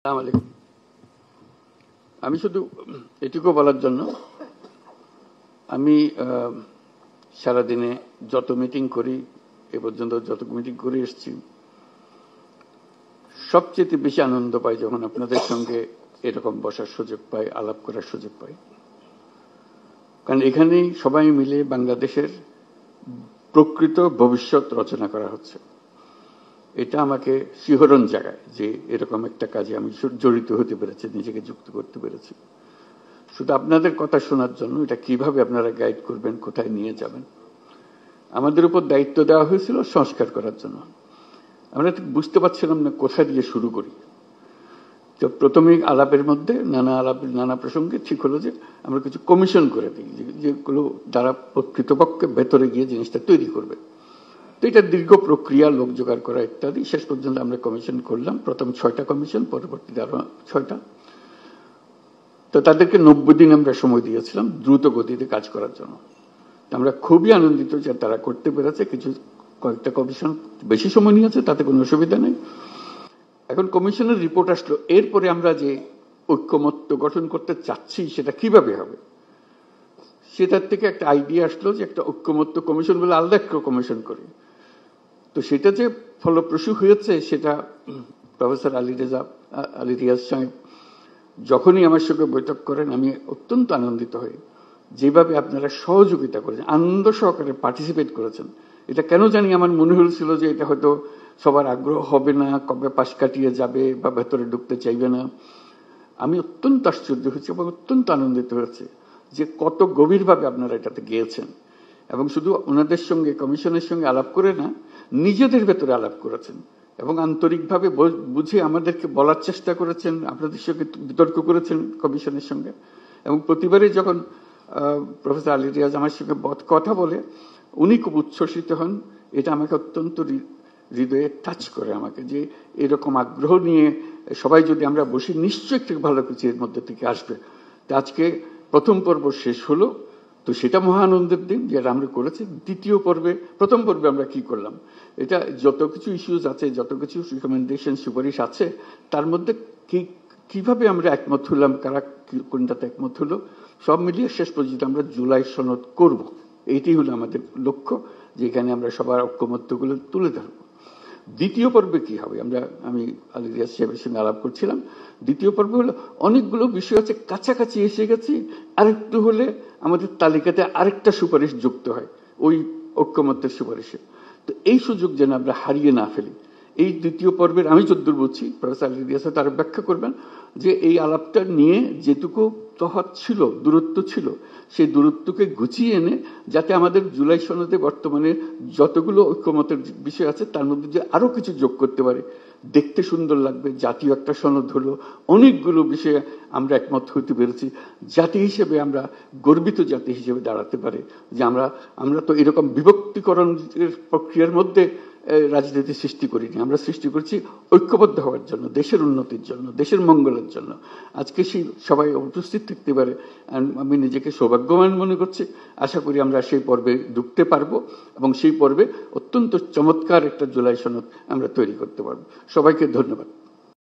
আসসালামু আলাইকুম। আমি শুধু এটুকু বলার জন্য, আমি সারাদিনে যত মিটিং করি, এ পর্যন্ত যত মিটিং করে এসেছি, সবচেয়ে বেশি আনন্দ পাই যখন আপনাদের সঙ্গে এরকম বসার সুযোগ পাই, আলাপ করার সুযোগ পাই। কারণ এখানেই সবাই মিলে বাংলাদেশের প্রকৃত ভবিষ্যৎ রচনা করা হচ্ছে। এটা আমাকে শিহরণ জাগায় যে এরকম একটা কাজে আমি জড়িত হতে পেরেছি, নিজেকে যুক্ত করতে পেরেছি। শুধু আপনাদের কথা শোনার জন্য, এটা কিভাবে আপনারা গাইড করবেন, কোথায় নিয়ে যাবেন। আমাদের উপর দায়িত্ব দেওয়া হয়েছিল সংস্কার করার জন্য। আমরা ঠিক বুঝতে পারছিলাম না কোথা দিয়ে শুরু করি। তো প্রথমে আলাপের মধ্যে নানা প্রসঙ্গে ঠিক হলো যে আমরা কিছু কমিশন করে দিই, যেগুলো দ্বারা প্রকৃতপক্ষে ভেতরে গিয়ে জিনিসটা তৈরি করবে। তো এটা দীর্ঘ প্রক্রিয়া, লোক জোগাড় করা ইত্যাদি। শেষ পর্যন্ত আমরা কমিশন করলাম, প্রথম 6টা কমিশন, পরবর্তীতে আরো 6টা। তো তাদেরকে 90 দিন আমরা সময় দিয়েছিলাম দ্রুত গতিতে কাজ করার জন্য। আমরা খুবই আনন্দিত যে তারা করতে পেরেছে। কয়েকটা কমিশন বেশি সময় নিয়েছে, তাতে কোনো অসুবিধা নেই। এখন কমিশনের রিপোর্ট আসলো, এরপরে আমরা যে ঐক্যমত্য গঠন করতে চাচ্ছি সেটা কিভাবে হবে, সেটার থেকে একটা আইডিয়া আসলো যে একটা ঐক্যমত্য কমিশন বলে আলাদা একটা কমিশন করি। তো সেটা যে ফলপ্রসূ হয়েছে, সেটা প্রফেসর আলী রিয়াজ সাহেব যখনই আমার সঙ্গে বৈঠক করেন, আমি অত্যন্ত আনন্দিত হই যেভাবে আপনারা সহযোগিতা করেছেন, আনন্দ সহকারে পার্টিসিপেট করেছেন। এটা কেন জানি আমার মনে হয়েছিল যে এটা হয়তো সবার আগ্রহ হবে না, কবে পাশ কাটিয়ে যাবে বা ভেতরে ঢুকতে চাইবে না। আমি অত্যন্ত আশ্চর্য হয়েছি এবং অত্যন্ত আনন্দিত হয়েছে যে কত গভীরভাবে আপনারা এটাতে গিয়েছেন। এবং শুধু ওনাদের সঙ্গে, কমিশনের সঙ্গে আলাপ করে না, নিজেদের ভেতরে আলাপ করেছেন এবং আন্তরিকভাবে বুঝে আমাদেরকে বলার চেষ্টা করেছেন, আপনাদের সঙ্গে বিতর্ক করেছেন কমিশনের সঙ্গে। এবং প্রতিবারই যখন প্রফেসর আলী রিয়াজ আমার সঙ্গে কথা বলে, উনি খুব উচ্ছ্বসিত হন। এটা আমাকে অত্যন্ত হৃদয়ে টাচ করে আমাকে, যে এরকম আগ্রহ নিয়ে সবাই যদি আমরা বসি, নিশ্চয়ই একটু ভালো কিছু এর মধ্যে থেকে আসবে। তো আজকে প্রথম পর্ব শেষ হলো, তো সেটা মহা আনন্দের দিন যেটা আমরা করেছি। দ্বিতীয় পর্বে, প্রথম পর্বে আমরা কি করলাম, এটা যত কিছু ইস্যুজ আছে, যত কিছু রিকমেন্ডেশন, সুপারিশ আছে, তার মধ্যে কিভাবে আমরা একমত হলাম, কারা কোনটাতে একমত হলো, সব মিলিয়ে শেষ পর্যন্ত আমরা জুলাই সনদ করব। এইটাই হলো আমাদের লক্ষ্য, যেখানে আমরা সবার ঐক্যমত্যগুলো তুলে ধরব। দ্বিতীয় পর্বে কি হবে, আমি আলী রিয়াজ সাহেবের সঙ্গে আলাপ করছিলাম। দ্বিতীয় পর্ব হলো অনেকগুলো বিষয় আছে, কাছাকাছি এসে গেছি, আরেকটু হলে আমাদের তালিকাতে আরেকটা সুপারিশ যুক্ত হয় ওই ঐক্যমত্যের সুপারিশে। তো এই সুযোগ যেন আমরা হারিয়ে না ফেলি। এই দ্বিতীয় পর্বের আমি যদ্দূর বুঝছি, প্রফেসর আলী রিয়াজ তার ব্যাখ্যা করবেন যে এই আলাপটা নিয়ে যেটুকু তফাৎ ছিল, দূরত্ব ছিল, সেই দূরত্বকে গুছিয়ে এনে যাতে আমাদের জুলাই সনদে বর্তমানে যতগুলো ঐক্যমতের বিষয় আছে তার মধ্যে যে আরো কিছু যোগ করতে পারে, দেখতে সুন্দর লাগবে, জাতীয় একটা সনদ হলো, অনেকগুলো বিষয়ে আমরা একমত হতে পেরেছি, জাতি হিসেবে আমরা গর্বিত জাতি হিসেবে দাঁড়াতে পারে। যে আমরা তো এরকম বিভক্তিকরণের প্রক্রিয়ার মধ্যে রাজনীতি সৃষ্টি করিনি, আমরা সৃষ্টি করছি ঐক্যবদ্ধ হওয়ার জন্য, দেশের উন্নতির জন্য, দেশের মঙ্গলের জন্য। আজকে সেই সবাই উপস্থিত থাকতে পারে, আমি নিজেকে সৌভাগ্যবান মনে করছি। আশা করি আমরা সেই পর্বে ঢুকতে পারবো এবং সেই পর্বে অত্যন্ত চমৎকার একটা জুলাই সনদ আমরা তৈরি করতে পারবো। সবাইকে ধন্যবাদ।